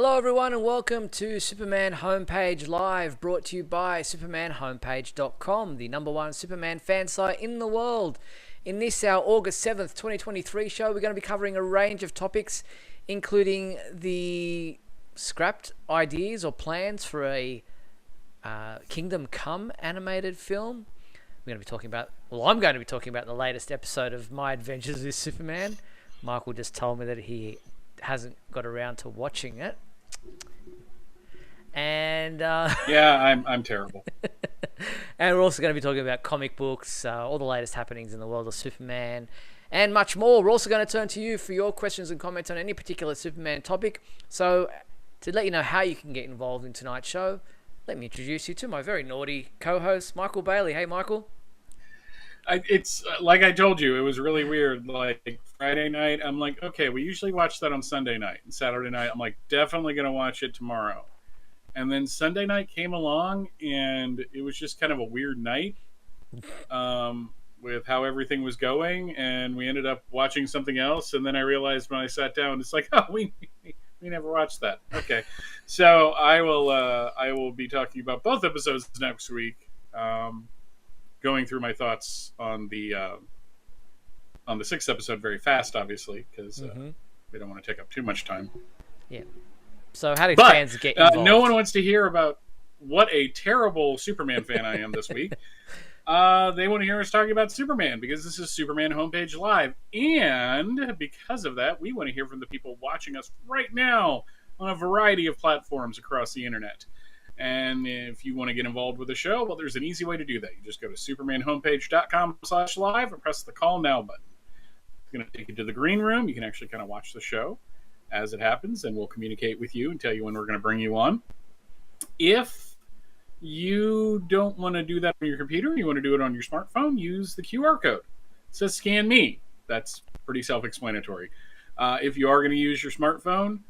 Hello everyone and welcome to Superman Homepage Live, brought to you by supermanhomepage.com, the number one Superman fan site in the world. In this, our August 7th, 2023 show, we're going to be covering a range of topics, including the scrapped ideas or plans for a Kingdom Come animated film. I'm going to be talking about the latest episode of My Adventures with Superman. Michael just told me that he hasn't got around to watching it, and I'm terrible. and we're also going to be talking about comic books, all the latest happenings in the world of Superman, and much more. We're also going to turn to you for your questions and comments on any particular Superman topic. So to let you know how you can get involved in tonight's show, let me introduce you to my very naughty co-host, Michael Bailey. Hey, Michael. It's like I told you, it was really weird. Like Friday night, I'm like, okay, we usually watch that on Sunday night. And Saturday night, I'm like, definitely going to watch it tomorrow. And then Sunday night came along, and it was just kind of a weird night with how everything was going. And we ended up watching something else. And then I realized when I sat down, it's like, oh, we never watched that. Okay, so I will be talking about both episodes next week. Going through my thoughts on the sixth episode very fast, obviously, because we don't want to take up too much time. Yeah. So how do fans get involved? No one wants to hear about what a terrible Superman fan I am this week. They want to hear us talking about Superman because this is Superman Homepage Live. And because of that, we want to hear from the people watching us right now on a variety of platforms across the internet. And if you want to get involved with the show, well, there's an easy way to do that. You just go to supermanhomepage.com/live and press the call now button. It's going to take you to the green room. You can actually kind of watch the show as it happens, and we'll communicate with you and tell you when we're going to bring you on. If you don't want to do that on your computer, you want to do it on your smartphone, use the QR code. It says scan me. That's pretty self-explanatory. If you are going to use your smartphone,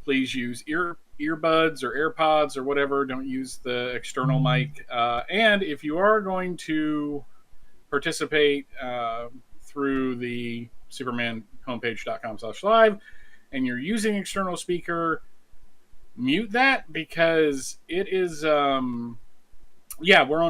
please use earbuds or AirPods or whatever. Don't use the external mic. And if you are going to participate through the supermanhomepage.com/live and you're using external speaker, mute that because it is, we're on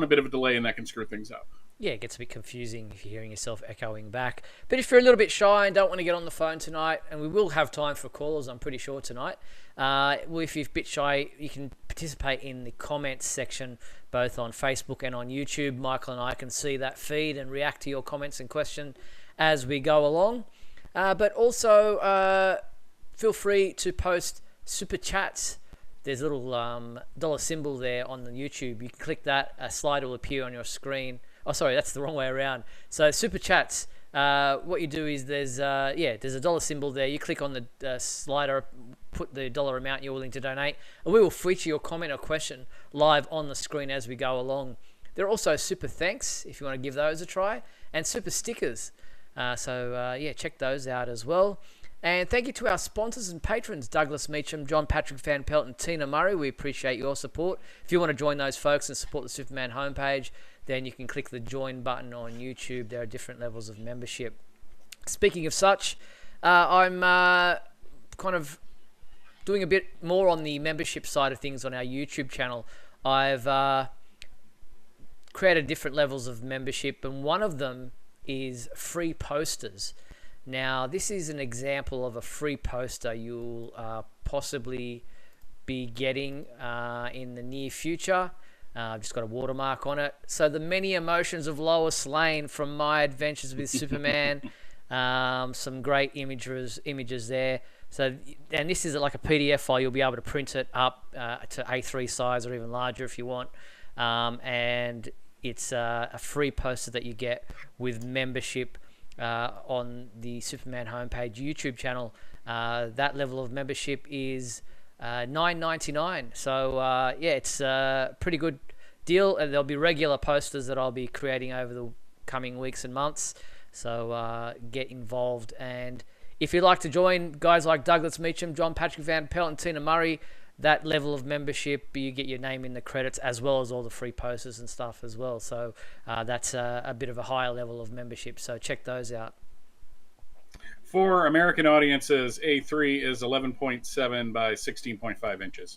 a bit of a delay and that can screw things up. Yeah, it gets a bit confusing if you're hearing yourself echoing back. But if you're a little bit shy and don't want to get on the phone tonight, and we will have time for callers, I'm pretty sure, tonight. If you're a bit shy, you can participate in the comments section, both on Facebook and on YouTube. Michael and I can see that feed and react to your comments and questions as we go along. But also, feel free to post super chats. There's a little dollar symbol there on the YouTube. You can click that, a slide will appear on your screen. Oh, sorry, that's the wrong way around. So super chats, what you do is there's a dollar symbol there. You click on the slider, put the dollar amount you're willing to donate, and we will feature your comment or question live on the screen as we go along. There are also super thanks if you want to give those a try, and super stickers. Check those out as well. And thank you to our sponsors and patrons, Douglas Meacham, John Patrick Van Pelt, and Tina Murray. We appreciate your support. If you want to join those folks and support the Superman homepage, then you can click the join button on YouTube. There are different levels of membership. Speaking of such, I'm kind of doing a bit more on the membership side of things on our YouTube channel. I've created different levels of membership, and one of them is free posters. Now, this is an example of a free poster you'll possibly be getting in the near future. I've just got a watermark on it. So, the many emotions of Lois Lane from My Adventures with Superman. Some great images there. So, and this is like a PDF file. You'll be able to print it up to A3 size or even larger if you want. And it's a free poster that you get with membership on the Superman homepage YouTube channel. That level of membership is $9.99. So it's a pretty good deal, and there'll be regular posters that I'll be creating over the coming weeks and months. So get involved, and if you'd like to join guys like Douglas Meacham, John Patrick Van Pelt, and Tina Murray, that level of membership, you get your name in the credits as well as all the free posters and stuff as well. So that's a bit of a higher level of membership. So check those out. For American audiences, A3 is 11.7 by 16.5 inches.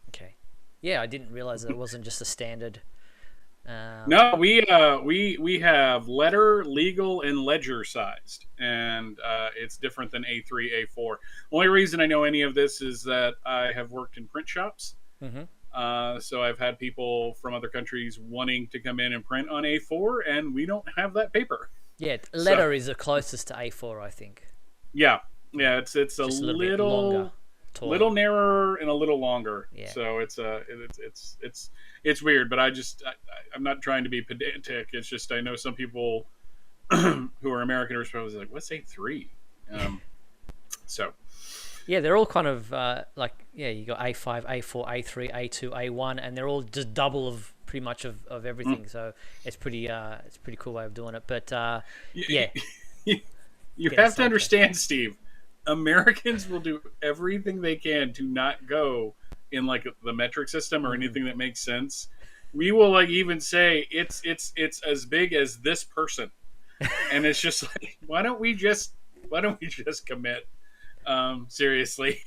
Okay. Yeah, I didn't realize that it wasn't just a standard. No, we have letter, legal, and ledger sized, and it's different than A3, A4. Only reason I know any of this is that I have worked in print shops. Mm-hmm. So I've had people from other countries wanting to come in and print on A4, and we don't have that paper. Yeah, So, letter is the closest to A4, I think. yeah, it's a Just a little bit longer, little taller. narrower and a little longer. Yeah. So it's weird, but I'm not trying to be pedantic. It's just I know some people who are American are supposed to be like, what's A3? So Yeah, they're all kind of you got A5, A4, A3, A2, A1, and they're all just double of pretty much of everything. So it's pretty cool way of doing it. But yeah, you have to understand, Steve. Americans will do everything they can to not go in like the metric system or anything that makes sense. We will like even say it's as big as this person, and it's just like why don't we just commit seriously.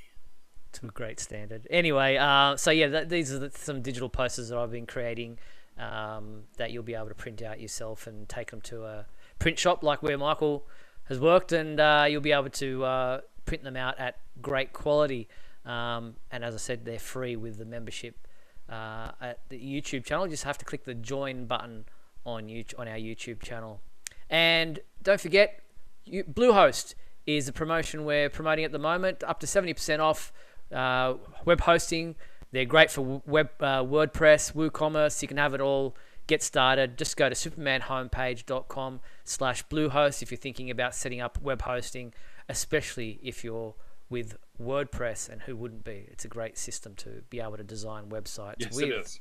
to a great standard. Anyway, so yeah, these are some digital posters that I've been creating that you'll be able to print out yourself and take them to a print shop like where Michael has worked, and you'll be able to print them out at great quality. And as I said, they're free with the membership at the YouTube channel. You just have to click the join button on our YouTube channel. And don't forget, Bluehost is a promotion we're promoting at the moment, up to 70% off web hosting. They're great for web WordPress, WooCommerce. You can have it all. Get started. Just go to supermanhomepage.com/Bluehost if you're thinking about setting up web hosting, especially if you're with WordPress, and who wouldn't be? It's a great system to be able to design websites with. It is.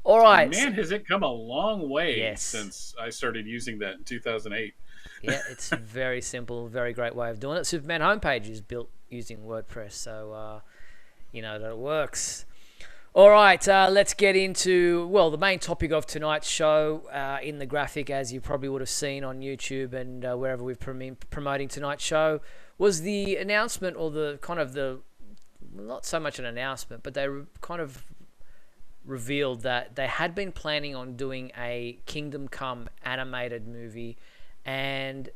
All right. Man, has it come a long way since I started using that in 2008. Yeah, it's very simple, very great way of doing it. Superman Homepage is built using WordPress, so you know that it works. All right, let's get into, the main topic of tonight's show in the graphic, as you probably would have seen on YouTube and wherever we've promoting tonight's show, was the announcement, or not so much an announcement, but they kind of revealed that they had been planning on doing a Kingdom Come animated movie, and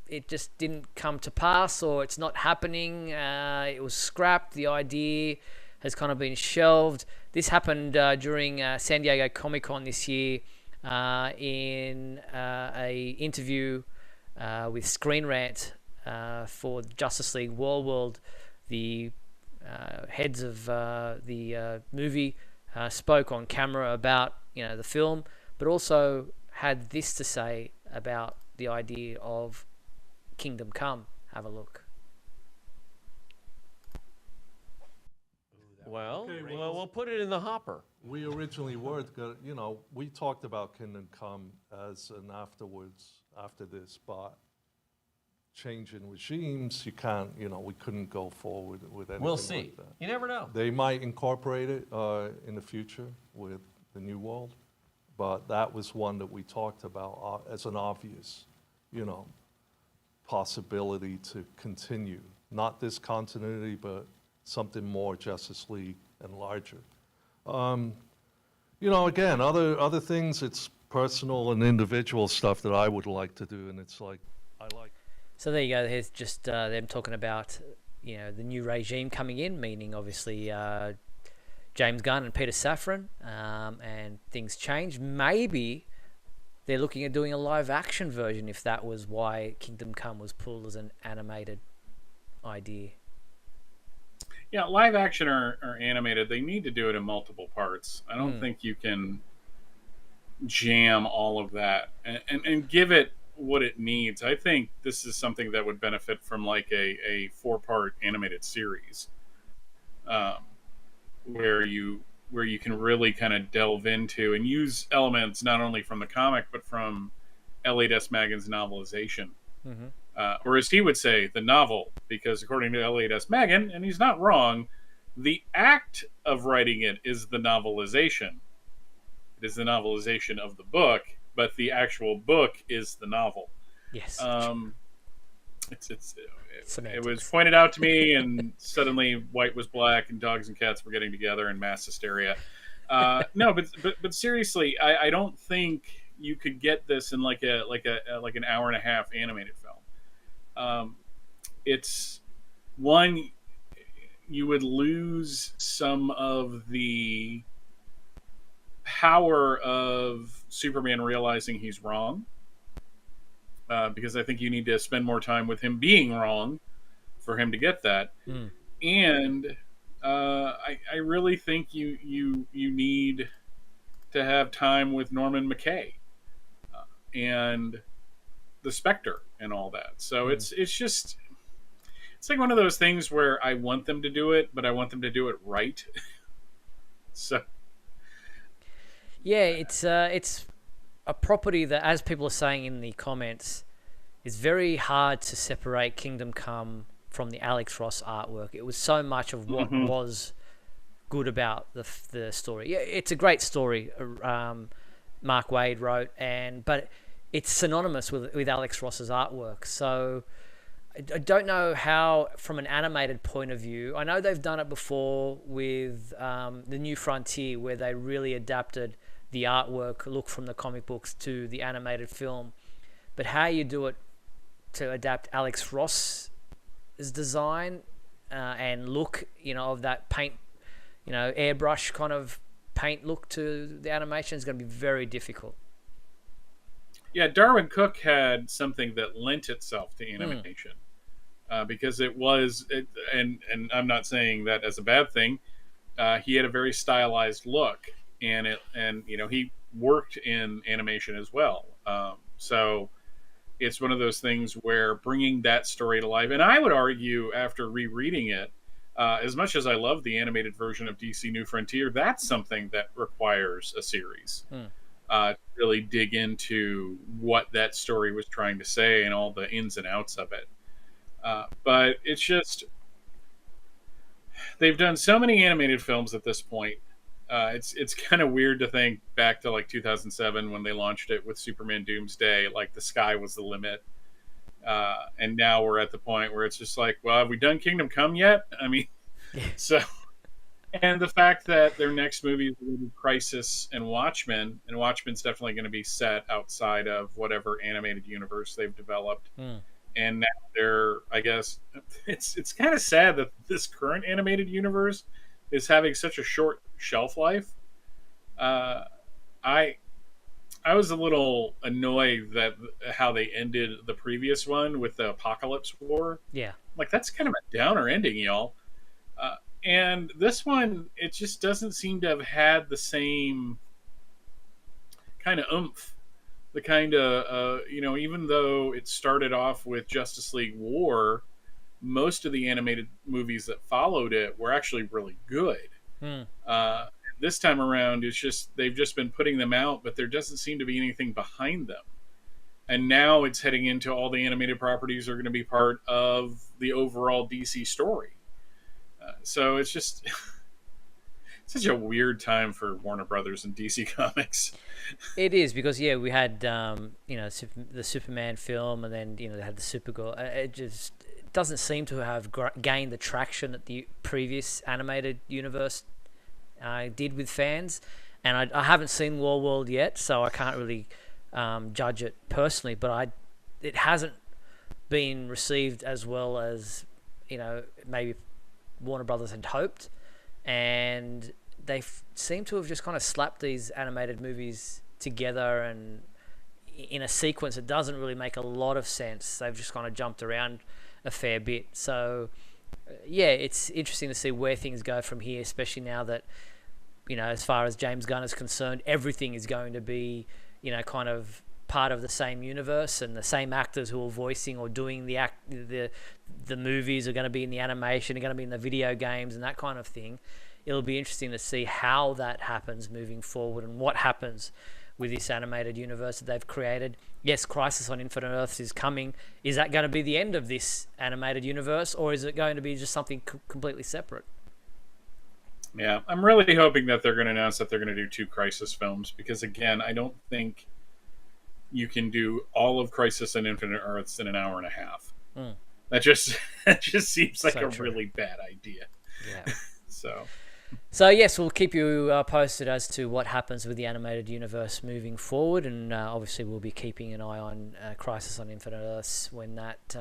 it just didn't come to pass, or it's not happening. It was scrapped. The idea has kind of been shelved. This happened during San Diego Comic-Con this year in a interview with Screen Rant for Justice League World. The heads of the movie spoke on camera about the film, but also had this to say about the idea of Kingdom Come. Have a look. Well, we'll put it in the hopper. We originally were gonna, we talked about Kingdom Come as an afterwards, after this, but changing regimes, you can't, we couldn't go forward with anything We'll see. like that. You never know. They might incorporate it in the future with the New World, but that was one that we talked about as an obvious, possibility to continue. Not this continuity, but something more Justice League and larger. Again, other things, it's personal and individual stuff that I would like to do, and it's like, I like. So there you go. Here's just them talking about, the new regime coming in, meaning obviously James Gunn and Peter Safran, and things change. Maybe they're looking at doing a live-action version, if that was why Kingdom Come was pulled as an animated idea. Yeah, live action or animated, they need to do it in multiple parts. I don't think you can jam all of that and give it what it needs. I think this is something that would benefit from like a 4-part animated series, where you can really kind of delve into and use elements not only from the comic but from Elliot S. Magen's novelization. Mm-hmm. Or as he would say, the novel, because according to Elliot S. Magen, and he's not wrong, the act of writing it is the novelization. It is the novelization of the book, but the actual book is the novel. Yes. It was Semantics. pointed out to me, and suddenly white was black, and dogs and cats were getting together in mass hysteria. No, but seriously, I don't think you could get this in like an hour and a half animated film. It's one, you would lose some of the power of Superman realizing he's wrong, because I think you need to spend more time with him being wrong for him to get that. And I really think you need to have time with Norman McKay and the Spectre and all that. So it's just, it's like one of those things where I want them to do it, but I want them to do it right. So Yeah, it's a property that, as people are saying in the comments, is very hard to separate Kingdom Come from the Alex Ross artwork. It was so much of what was good about the story. Yeah, it's a great story. Mark Waid wrote, but it's synonymous with Alex Ross's artwork. So I don't know how, from an animated point of view, I know they've done it before with The New Frontier, where they really adapted the artwork look from the comic books to the animated film. But how you do it to adapt Alex Ross's design and look, of that paint, airbrush kind of paint look to the animation is going to be very difficult. yeah, Darwin Cook had something that lent itself to animation, because and I'm not saying that as a bad thing. He had a very stylized look, and he worked in animation as well. So it's one of those things where bringing that story to life, and I would argue, after rereading it, as much as I love the animated version of DC New Frontier, that's something that requires a series. To really dig into what that story was trying to say and all the ins and outs of it. But it's just, they've done so many animated films at this point. It's kind of weird to think back to like 2007 when they launched it with Superman Doomsday, like the sky was the limit. And now we're at the point where it's just like, well, have we done Kingdom Come yet? I mean, so... And the fact that their next movie is going to be Crisis and Watchmen's definitely going to be set outside of whatever animated universe they've developed. And now I guess, it's kind of sad that this current animated universe is having such a short shelf life. I was a little annoyed that how they ended the previous one with the Apocalypse War. Yeah. Like, that's kind of a downer ending, y'all. And this one, it just doesn't seem to have had the same kind of oomph. The kind of, even though it started off with Justice League War, most of the animated movies that followed it were actually really good. This time around, they've just been putting them out, but there doesn't seem to be anything behind them. And now it's heading into all the animated properties are going to be part of the overall DC story. So it's just such a weird time for Warner Brothers and DC Comics. It is, because we had the Superman film, and then they had the Supergirl. It just doesn't seem to have gained the traction that the previous animated universe did with fans. And I haven't seen Warworld yet, so I can't really judge it personally. But it hasn't been received as well as maybe Warner Brothers had hoped, and they seem to have just kind of slapped these animated movies together and in a sequence that doesn't really make a lot of sense. They've just kind of jumped around a fair bit. So it's interesting to see where things go from here, especially now that as far as James Gunn is concerned, everything is going to be kind of part of the same universe, and the same actors who are voicing or doing the movies are going to be in the animation, are going to be in the video games and that kind of thing. It'll be interesting to see how that happens moving forward, and what happens with this animated universe that they've created. Yes, Crisis on Infinite Earths is coming. Is that going to be the end of this animated universe, or is it going to be just something completely separate? Yeah, I'm really hoping that they're going to announce that they're going to do 2 Crisis films, because again, I don't think you can do all of Crisis on Infinite Earths in an hour and a half. That just seems like So a true. really bad idea. Yeah. So So yes, we'll keep you posted as to what happens with the animated universe moving forward, and obviously we'll be keeping an eye on Crisis on Infinite Earths when that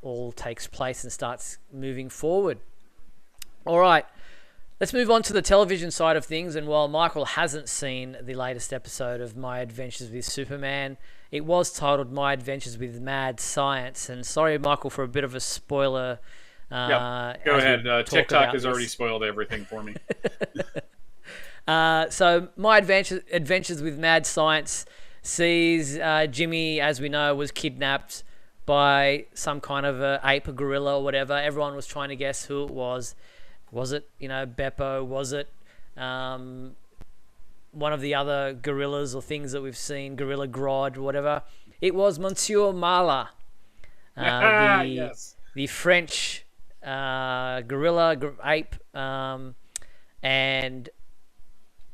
all takes place and starts moving forward. All right, let's move on to the television side of things. And while Michael hasn't seen the latest episode of My Adventures with Superman, it was titled My Adventures with Mad Science. And sorry, Michael, for a bit of a spoiler. Go ahead. TikTok has already spoiled everything for me. So My Adventures with Mad Science sees Jimmy, as we know, was kidnapped by some kind of a ape, a gorilla, or whatever. Everyone was trying to guess who it was. Was it, Beppo? Was it one of the other gorillas or things that we've seen, Gorilla Grodd, whatever? It was Monsieur Mala, Yes. the French gorilla ape, and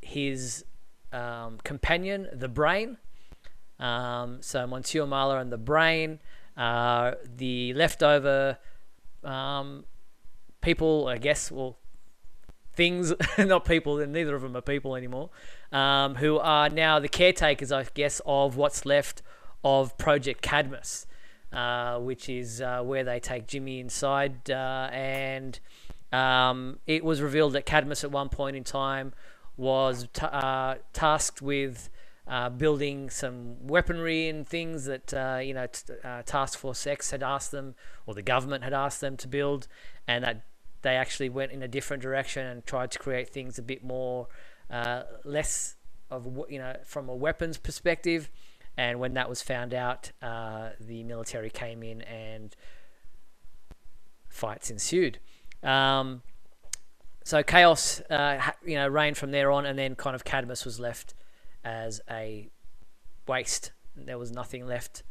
his companion, the Brain. So Monsieur Mala and the Brain, the leftover people, I guess, well, things, not people, and neither of them are people anymore, who are now the caretakers, I guess, of what's left of Project Cadmus, which is where they take Jimmy inside. And it was revealed that Cadmus at one point in time was tasked with building some weaponry and things that Task Force X had asked them, or the government had asked them to build, and that they actually went in a different direction and tried to create things a bit more less of from a weapons perspective. And when that was found out, the military came in and fights ensued. So chaos reigned from there on, and then kind of Cadmus was left as a waste. There was nothing left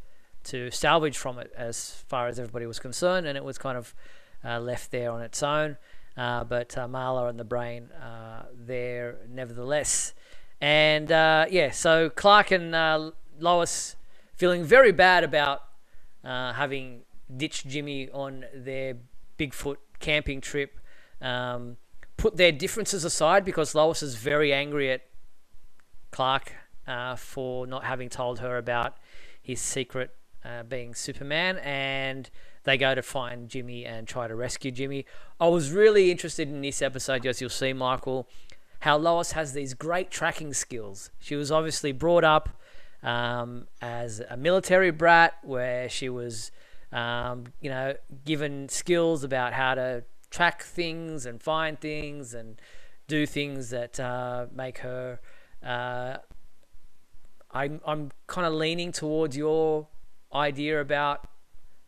to salvage from it as far as everybody was concerned, and it was kind of left there on its own. But Marla and the Brain there nevertheless. And so Clark and Lois, feeling very bad about having ditched Jimmy on their Bigfoot camping trip, put their differences aside, because Lois is very angry at Clark for not having told her about his secret being Superman, and they go to find Jimmy and try to rescue Jimmy. I was really interested in this episode, as you'll see, Michael, how Lois has these great tracking skills. She was obviously brought up as a military brat, where she was given skills about how to track things and find things and do things that make her I'm kind of leaning towards your idea about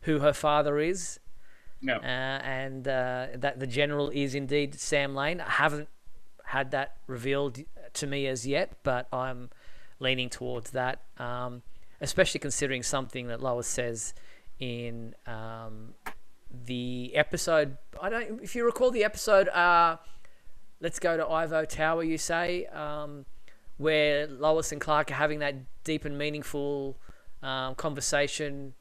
who her father is. Yeah. And that the general is indeed Sam Lane. I haven't had that revealed to me as yet, but I'm leaning towards that, especially considering something that Lois says in the episode. If you recall the episode, Let's Go to Ivo Tower, you say, where Lois and Clark are having that deep and meaningful conversation.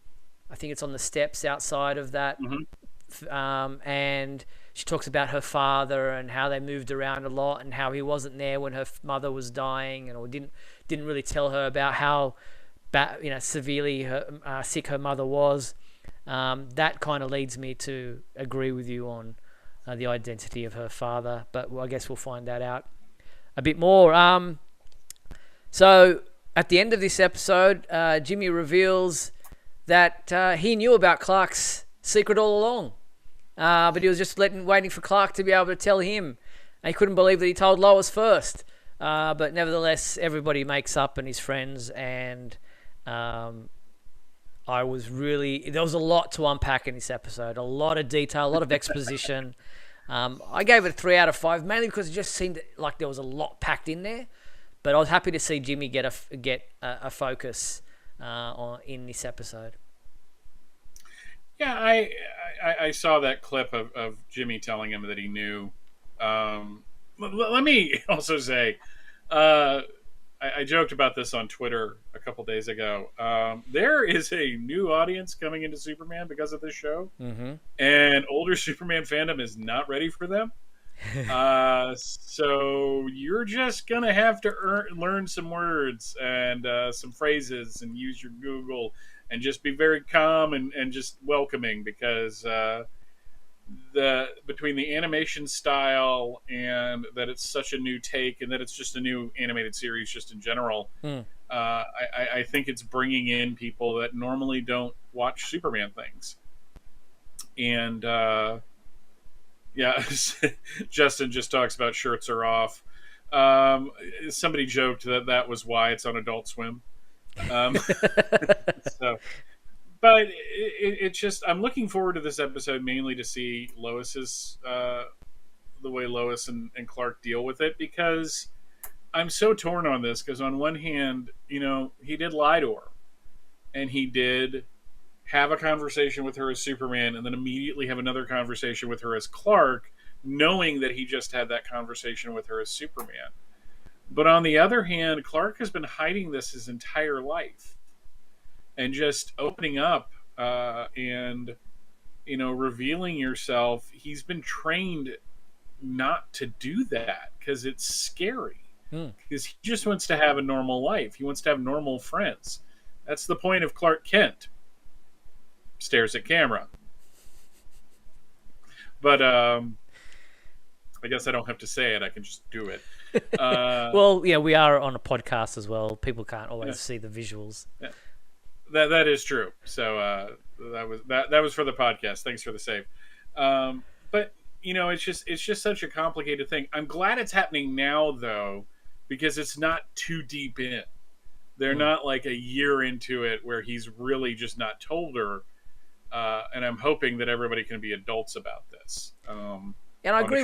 I think it's on the steps outside of that. Mm-hmm. And she talks about her father and how they moved around a lot, and how he wasn't there when her mother was dying, or didn't really tell her about how severely sick her mother was. That kind of leads me to agree with you on the identity of her father, but I guess we'll find that out a bit more. So at the end of this episode, Jimmy reveals that he knew about Clark's secret all along, but he was just waiting for Clark to be able to tell him. And he couldn't believe that he told Lois first. But nevertheless, everybody makes up and is friends, and there was a lot to unpack in this episode, a lot of detail, a lot of exposition. I gave it a 3 out of 5, mainly because it just seemed like there was a lot packed in there. But I was happy to see Jimmy get a focus in this episode. Yeah, I saw that clip of Jimmy telling him that he knew. Let me also say, I joked about this on Twitter a couple days ago. There is a new audience coming into Superman because of this show, and older Superman fandom is not ready for them. So you're just gonna have to learn some words and some phrases and use your Google and just be very calm and just welcoming, because between the animation style and that it's such a new take and that it's just a new animated series just in general, I think it's bringing in people that normally don't watch Superman things. And yeah, Justin just talks about shirts are off. Somebody joked that was why it's on Adult Swim. So, but it's just, I'm looking forward to this episode mainly to see Lois's the way Lois and Clark deal with it, because I'm so torn on this. Because on one hand, he did lie to her, and he did have a conversation with her as Superman, and then immediately have another conversation with her as Clark, knowing that he just had that conversation with her as Superman. But on the other hand, Clark has been hiding this his entire life, and just opening up and revealing yourself. He's been trained not to do that because it's scary. Because he just wants to have a normal life. He wants to have normal friends. That's the point of Clark Kent. Stares at camera. But I guess I don't have to say it. I can just do it. Well, yeah, we are on a podcast as well. People can't always see the visuals. Yeah. That is true. So that was for the podcast. Thanks for the save. But it's just such a complicated thing. I'm glad it's happening now, though, because it's not too deep in. They're not like a year into it where he's really just not told her. And I'm hoping that everybody can be adults about this. And I agree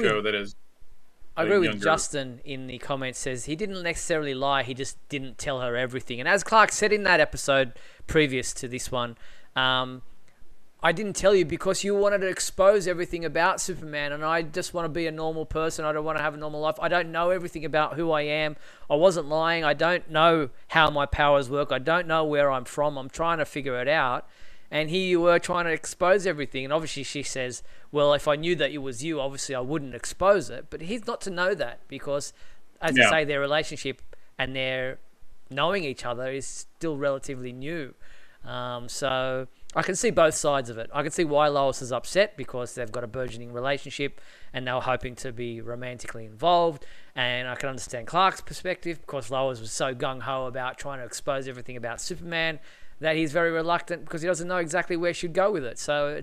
with Justin in the comments. Says he didn't necessarily lie, he just didn't tell her everything. And as Clark said in that episode previous to this one, I didn't tell you because you wanted to expose everything about Superman, and I just want to be a normal person. I don't want to have a normal life. I don't know everything about who I am. I wasn't lying. I don't know how my powers work. I don't know where I'm from. I'm trying to figure it out. And here you were trying to expose everything. And obviously she says, well, if I knew that it was you, obviously I wouldn't expose it. But he's not to know that because, as you say, their relationship and their knowing each other is still relatively new. So I can see both sides of it. I can see why Lois is upset because they've got a burgeoning relationship and they were hoping to be romantically involved. And I can understand Clark's perspective because Lois was so gung-ho about trying to expose everything about Superman that he's very reluctant because he doesn't know exactly where she'd go with it. So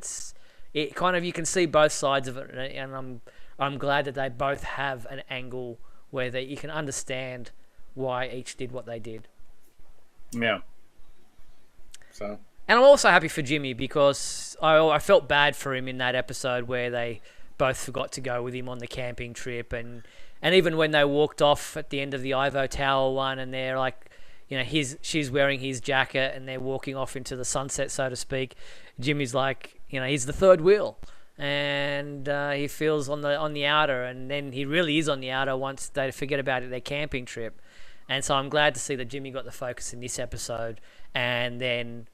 it kind of, you can see both sides of it, and I'm glad that they both have an angle where you can understand why each did what they did. Yeah. So. And I'm also happy for Jimmy because I felt bad for him in that episode where they both forgot to go with him on the camping trip, and even when they walked off at the end of the Ivo Tower one, and they're like, she's wearing his jacket and they're walking off into the sunset, so to speak. Jimmy's like, he's the third wheel, and he feels on the outer, and then he really is on the outer once they forget about their camping trip. And so I'm glad to see that Jimmy got the focus in this episode, and then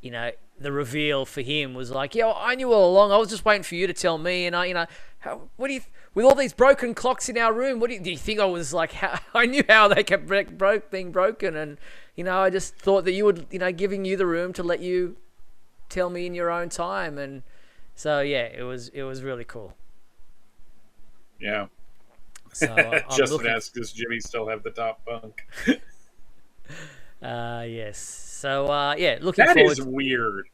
the reveal for him was like, I knew all along. I was just waiting for you to tell me. And with all these broken clocks in our room, do you think I was like? I knew how they kept being broken, and I just thought that you would, giving you the room to let you tell me in your own time. And so yeah, it was really cool. Yeah. So Justin asks, does Jimmy still have the top bunk? Yes. So looking that forward. That is weird.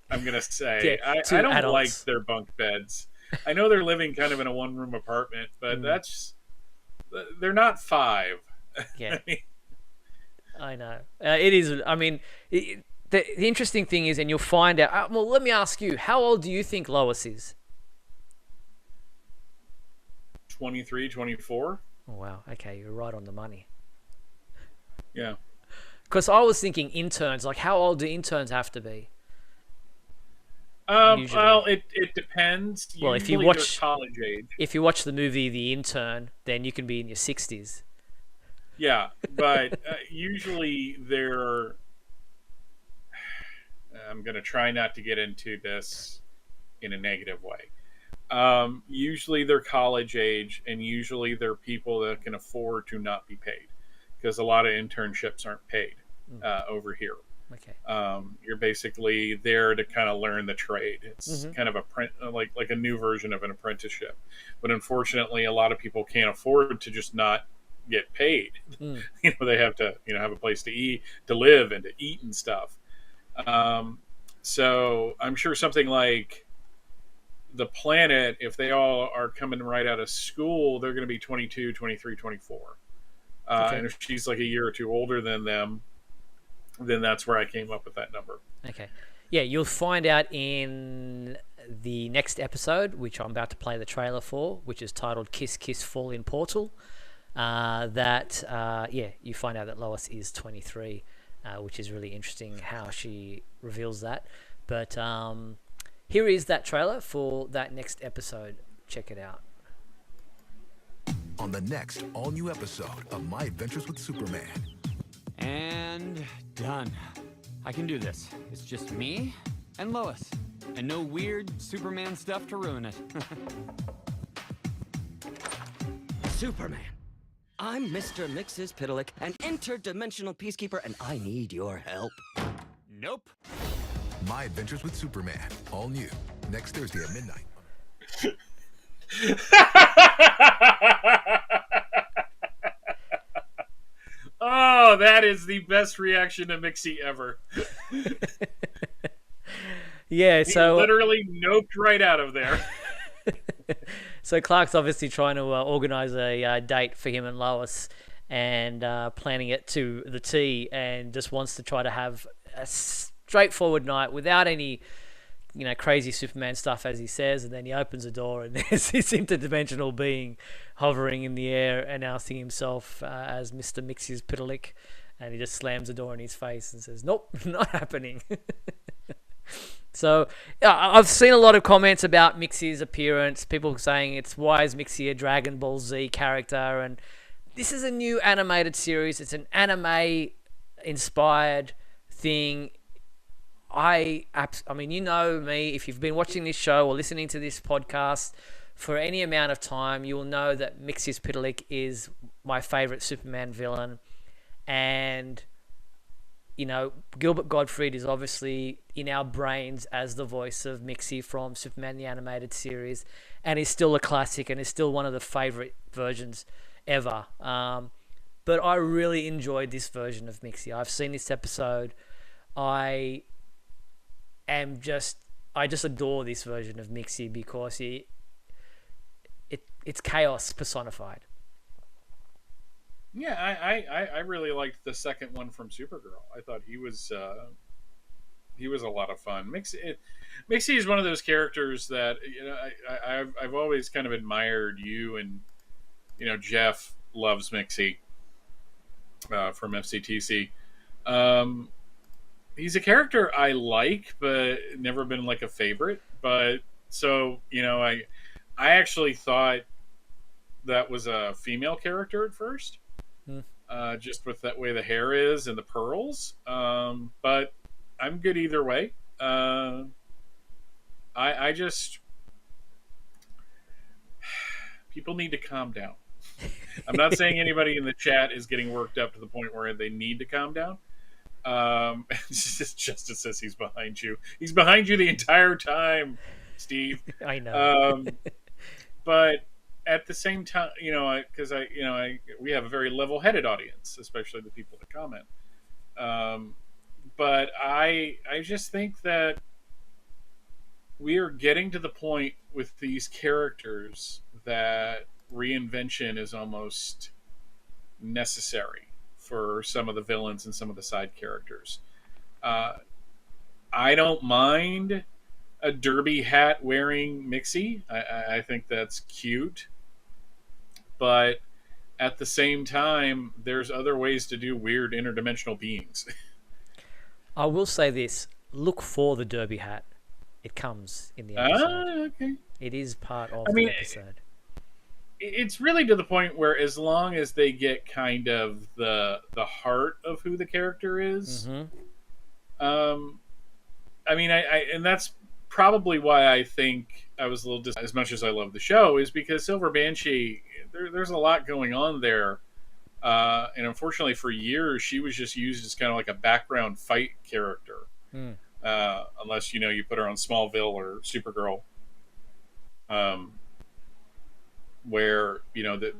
I'm gonna say I don't adults. like their bunk beds. I know they're living kind of in a one-room apartment, but they're not 5. Yeah, I know. It is. I mean, the interesting thing is, and you'll find out. Well, let me ask you: how old do you think Lois is? 23, 24. Oh, wow. Okay, you're right on the money. Yeah. Because I was thinking interns. Like, how old do interns have to be? Well, it depends. Well, if you watch college age, if you watch the movie The Intern, then you can be in your 60s. Yeah, but usually they're. I'm going to try not to get into this in a negative way. Usually they're college age, and usually they're people that can afford to not be paid because a lot of internships aren't paid over here. Okay. You're basically there to kind of learn the trade. It's Mm-hmm. kind of like a new version of an apprenticeship, but unfortunately, a lot of people can't afford to just not get paid. Mm. They have to have a place to eat, to live, and to eat and stuff. Um, so I'm sure something like the planet, if they all are coming right out of school, they're going to be 22, 23, 24. Okay. And if she's like a year or two older than them, then that's where I came up with that number. Okay. Yeah, you'll find out in the next episode, which I'm about to play the trailer for, which is titled Kiss Kiss Fall in Portal, you find out that Lois is 23, which is really interesting how she reveals that. But here is that trailer for that next episode. Check it out. On the next all-new episode of My Adventures with Superman. And done. I can do this. It's just me and Lois. And no weird Superman stuff to ruin it. Superman, I'm Mr. Mxyzptlk, an interdimensional peacekeeper, and I need your help. Nope. My Adventures with Superman. All new. Next Thursday at midnight. Oh, that is the best reaction to Mixie ever. Yeah, so He literally noped right out of there. So Clark's obviously trying to organise a date for him and Lois, and planning it to the T, and just wants to try to have a straightforward night without any, crazy Superman stuff, as he says. And then he opens the door, and there's this interdimensional being hovering in the air, announcing himself as Mr. Mxyzptlk, and he just slams the door in his face and says, "Nope, not happening." So I've seen a lot of comments about Mixie's appearance. People saying why is Mixie a Dragon Ball Z character? And this is a new animated series. It's an anime-inspired thing. I mean, you know me. If you've been watching this show or listening to this podcast for any amount of time, you will know that Mxyzptlk is my favorite Superman villain. And Gilbert Gottfried is obviously in our brains as the voice of Mixie from Superman the Animated Series, and is still a classic and is still one of the favorite versions ever. But I really enjoyed this version of Mixie. I've seen this episode. I just adore this version of Mixie because it's chaos personified. Yeah, I really liked the second one from Supergirl. I thought he was a lot of fun. Mixie is one of those characters that I've always kind of admired. You and Jeff loves Mixie from FCTC. He's a character I like, but never been like a favorite. But so I actually thought that was a female character at first. Just with that way the hair is and the pearls. But I'm good either way. I just people need to calm down. I'm not saying anybody in the chat is getting worked up to the point where they need to calm down. Justice says he's behind you. He's behind you the entire time, Steve. I know. But at the same time, because we have a very level-headed audience, especially the people that comment. But I just think that we are getting to the point with these characters that reinvention is almost necessary for some of the villains and some of the side characters. I don't mind a derby hat wearing Mixie. I think that's cute. But at the same time, there's other ways to do weird interdimensional beings. I will say this. Look for the derby hat. It comes in the episode. Okay. It is part of the episode. it's really to the point where as long as they get kind of the heart of who the character is, I mean, I and that's probably why I think I was a little as much as I love the show is because Silver Banshee, there's a lot going on there. And unfortunately, for years, she was just used as kind of like a background fight character. Unless, you put her on Smallville or Supergirl. Where,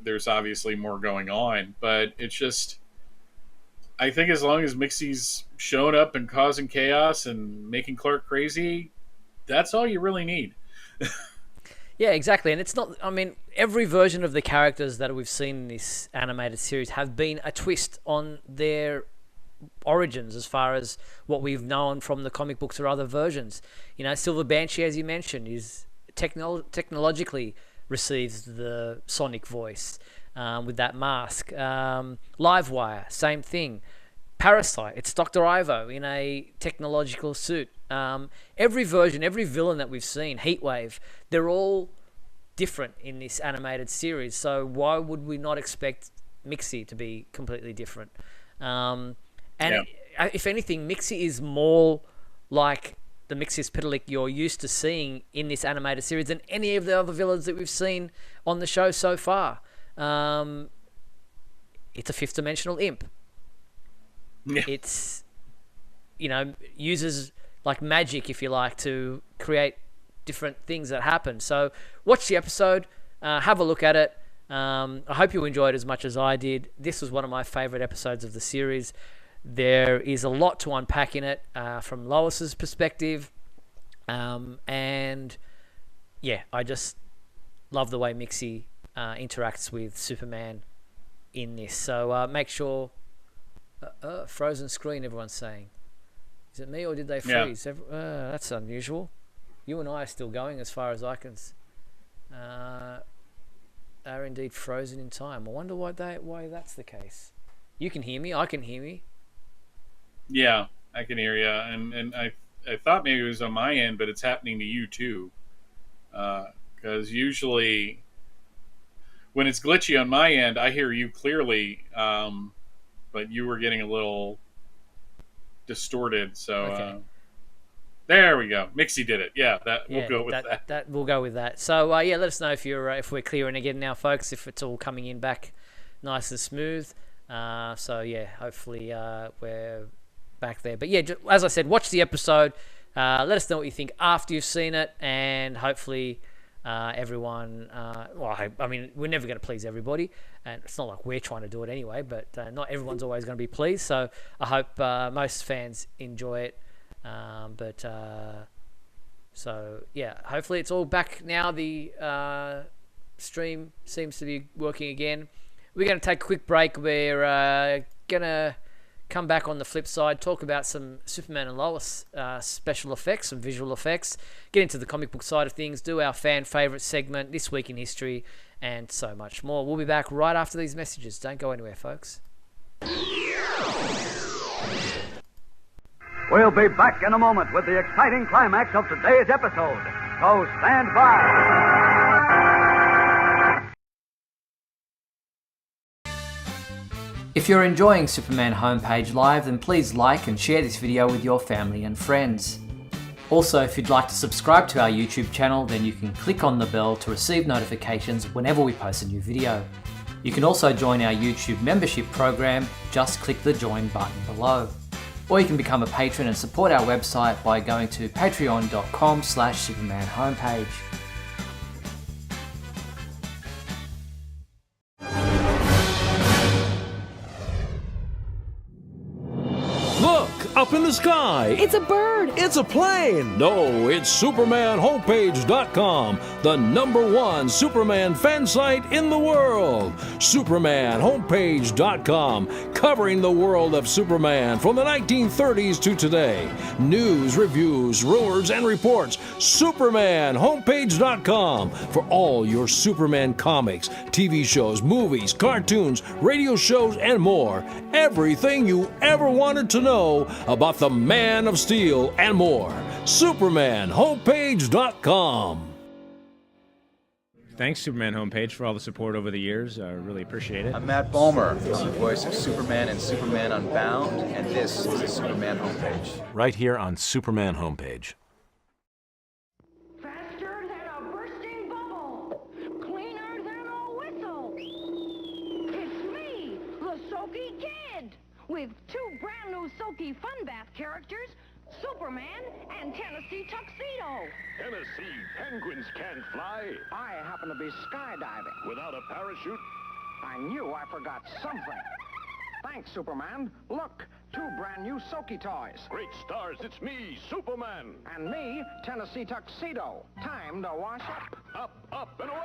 there's obviously more going on. But it's just, I think as long as Mixie's showing up and causing chaos and making Clark crazy, that's all you really need. Yeah, exactly. And it's not, I mean, every version of the characters that we've seen in this animated series have been a twist on their origins as far as what we've known from the comic books or other versions. Silver Banshee, as you mentioned, is technologically receives the sonic voice with that mask. Livewire, same thing. Parasite, it's Dr. Ivo in a technological suit. Every version, every villain that we've seen, Heatwave, they're all different in this animated series. So why would we not expect Mixie to be completely different? If anything, Mixie is more like the Mixis Pitalik you're used to seeing in this animated series than any of the other villains that we've seen on the show so far. It's a fifth dimensional imp. Yeah. It's, uses like magic, if you like, to create different things that happen. So watch the episode, have a look at it. I hope you enjoyed it as much as I did. This was one of my favorite episodes of the series. There is a lot to unpack in it from Lois's perspective. And yeah, I just love the way Mixie interacts with Superman in this. So make sure... frozen screen, everyone's saying. Is it me or did they freeze? Yeah. That's unusual. You and I are still going as far as I can. Are indeed frozen in time. I wonder why that's the case. You can hear me. I can hear me. Yeah, I can hear you. And I thought maybe it was on my end, but it's happening to you too. Because usually when it's glitchy on my end, I hear you clearly. But you were getting a little distorted, so okay. There we go. Mixie did it. Yeah, we'll go with that. We'll go with that. So let us know if we're clearing again now, folks. If it's all coming in back nice and smooth. Hopefully we're back there. But yeah, as I said, watch the episode. Let us know what you think after you've seen it, and hopefully. Everyone, I mean, we're never going to please everybody, and it's not like we're trying to do it anyway, but not everyone's always going to be pleased, so I hope most fans enjoy it, hopefully it's all back now. The stream seems to be working again. We're going to take a quick break. We're going to come back on the flip side, talk about some Superman and Lois special effects, some visual effects, get into the comic book side of things, do our fan favorite segment, This Week in History, and so much more. We'll be back right after these messages. Don't go anywhere, folks. We'll be back in a moment with the exciting climax of today's episode. So stand by. If you're enjoying Superman Homepage Live, then please like and share this video with your family and friends. Also, if you'd like to subscribe to our YouTube channel, then you can click on the bell to receive notifications whenever we post a new video. You can also join our YouTube membership program, just click the join button below. Or you can become a patron and support our website by going to patreon.com/Superman Homepage. Look, up in the sky. It's a bird. It's a plane. No, it's SupermanHomepage.com, the #1 Superman fan site in the world. SupermanHomepage.com, covering the world of Superman from the 1930s to today. News, reviews, rumors, and reports. SupermanHomepage.com for all your Superman comics, TV shows, movies, cartoons, radio shows, and more. Everything you ever wanted to know about the Man of Steel and more. SupermanHomepage.com. Thanks, Superman homepage, for all the support over the years. I really appreciate it. I'm Matt Bomer. I'm the voice of Superman in Superman Unbound, and this is the Superman homepage. Right here on Superman homepage. Faster than a bursting bubble, cleaner than a whistle. It's me, the Soaky Kid, with 2 brand new Soaky Fun Bath characters, Superman and Tennessee Tuxedo. Tennessee, penguins can't fly. I happen to be skydiving. Without a parachute? I knew I forgot something. Thanks, Superman. Look, 2 brand new Soaky toys. Great stars, it's me, Superman. And me, Tennessee Tuxedo. Time to wash up. Up, and away!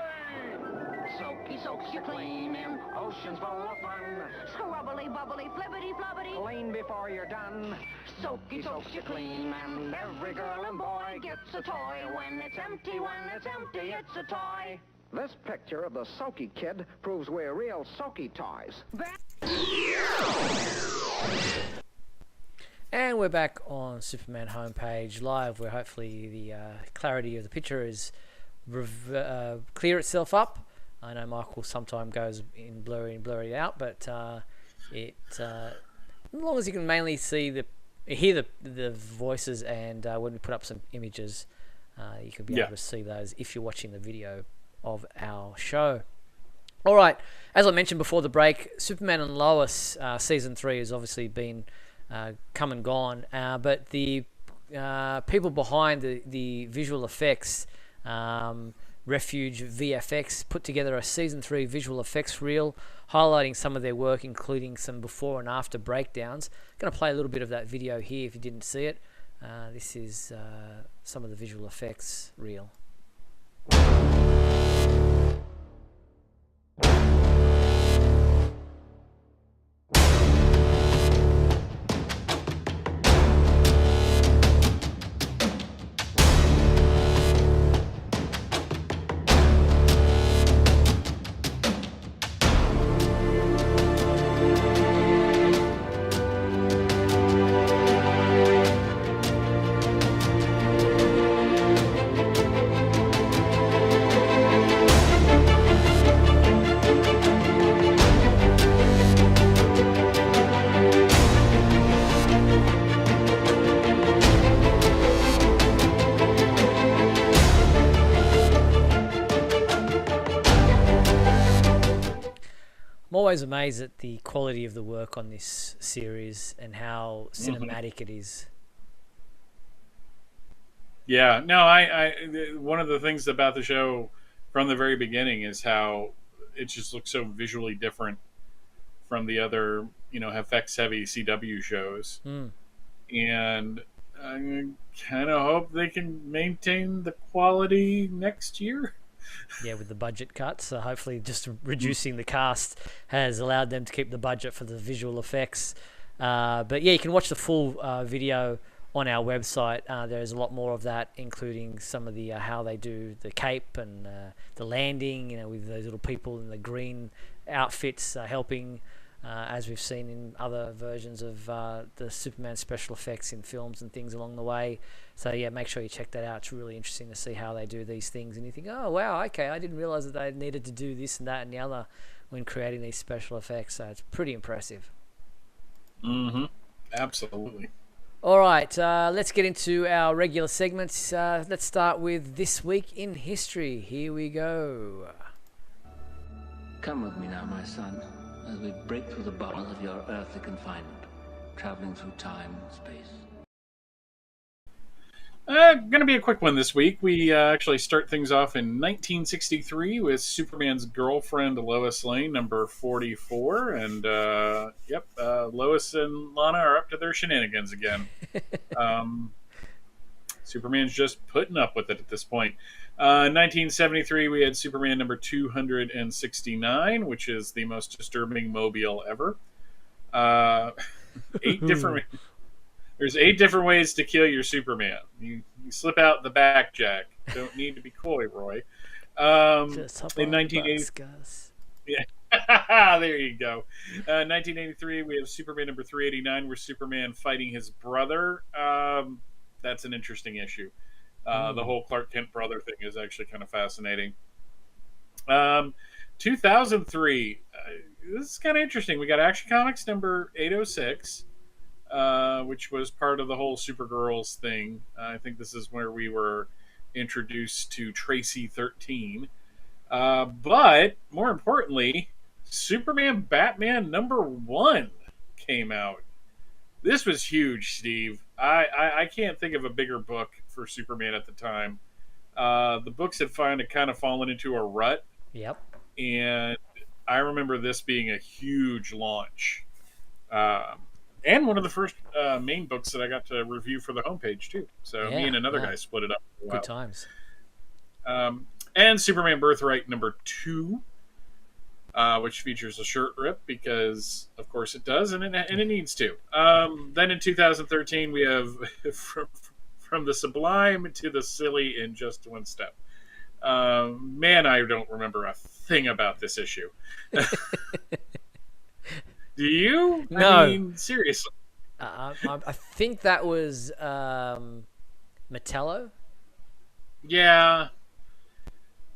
Soaky soaks you clean in Oceans full of fun. scrubbly, bubbly, flippity, floppity. Clean before you're done. Soaky soaks you clean, and every girl and boy gets a toy. When it's empty, it's a toy. This picture of the Soaky Kid proves we're real Soaky toys. And we're back on Superman homepage live, where hopefully the clarity of the picture is clear itself up. I know Michael sometimes goes in blurry and blurry out, but as long as you can mainly hear the voices, and when we put up some images, you can be able to see those if you're watching the video of our show. All right, as I mentioned before the break, Superman and Lois season 3 has obviously been come and gone, but the people behind the visual effects, Refuge VFX, put together a season 3 visual effects reel highlighting some of their work, including some before and after breakdowns. I'm going to play a little bit of that video here if you didn't see it. This is some of the visual effects reel. Always amazed at the quality of the work on this series and how cinematic it is. Yeah, no, I one of the things about the show from the very beginning is how it just looks so visually different from the other, effects heavy CW shows. And I kind of hope they can maintain the quality next year. Yeah, with the budget cuts, so hopefully just reducing the cast has allowed them to keep the budget for the visual effects. But yeah, you can watch the full video on our website. There's a lot more of that, including some of the how they do the cape and the landing, with those little people in the green outfits helping, as we've seen in other versions of the Superman special effects in films and things along the way. So yeah, make sure you check that out. It's really interesting to see how they do these things, and you think, oh wow, okay, I didn't realize that they needed to do this and that and the other when creating these special effects. So it's pretty impressive. Absolutely. All right, let's get into our regular segments. Let's start with This Week in History. Here we go. Come with me now, my son, as we break through the bars of your earthly confinement, traveling through time and space. Going to be a quick one this week. We actually start things off in 1963 with Superman's girlfriend, Lois Lane, number 44. And, Lois and Lana are up to their shenanigans again. Superman's just putting up with it at this point. 1973, we had Superman number 269, which is the most disturbing mobile ever. 8 different... There's 8 different ways to kill your Superman. You slip out the back, Jack. Don't need to be coy, Roy. In 1980, yeah, there you go. 1983, we have Superman number 389, where Superman fighting his brother. That's an interesting issue. The whole Clark Kent brother thing is actually kind of fascinating. Um, 2003. This is kind of interesting. We got Action Comics number 806, which was part of the whole Supergirls thing. I think this is where we were introduced to Tracy 13. But more importantly, Superman Batman number 1 came out. This was huge, Steve. I can't think of a bigger book for Superman at the time. The books had finally kind of fallen into a rut. Yep. And I remember this being a huge launch. And one of the first main books that I got to review for the homepage, too. So me and another guy split it up. For a while. Good times. And Superman Birthright number 2, which features a shirt rip because, of course, it does, and it needs to. Then in 2013, we have from the sublime to the silly in just one step. Man, I don't remember a thing about this issue. Do you? No. I mean, seriously. I think that was Metallo. Yeah.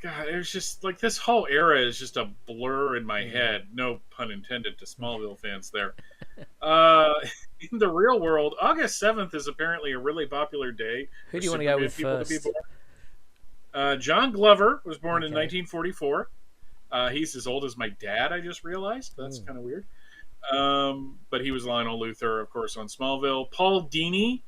God, it was just like this whole era is just a blur in my head. No pun intended to Smallville fans there. In the real world, August 7th is apparently a really popular day. Who do you want to go with first? John Glover was born in 1944. He's as old as my dad, I just realized. That's kind of weird. But he was Lionel Luthor, of course, on Smallville. Paul Dini,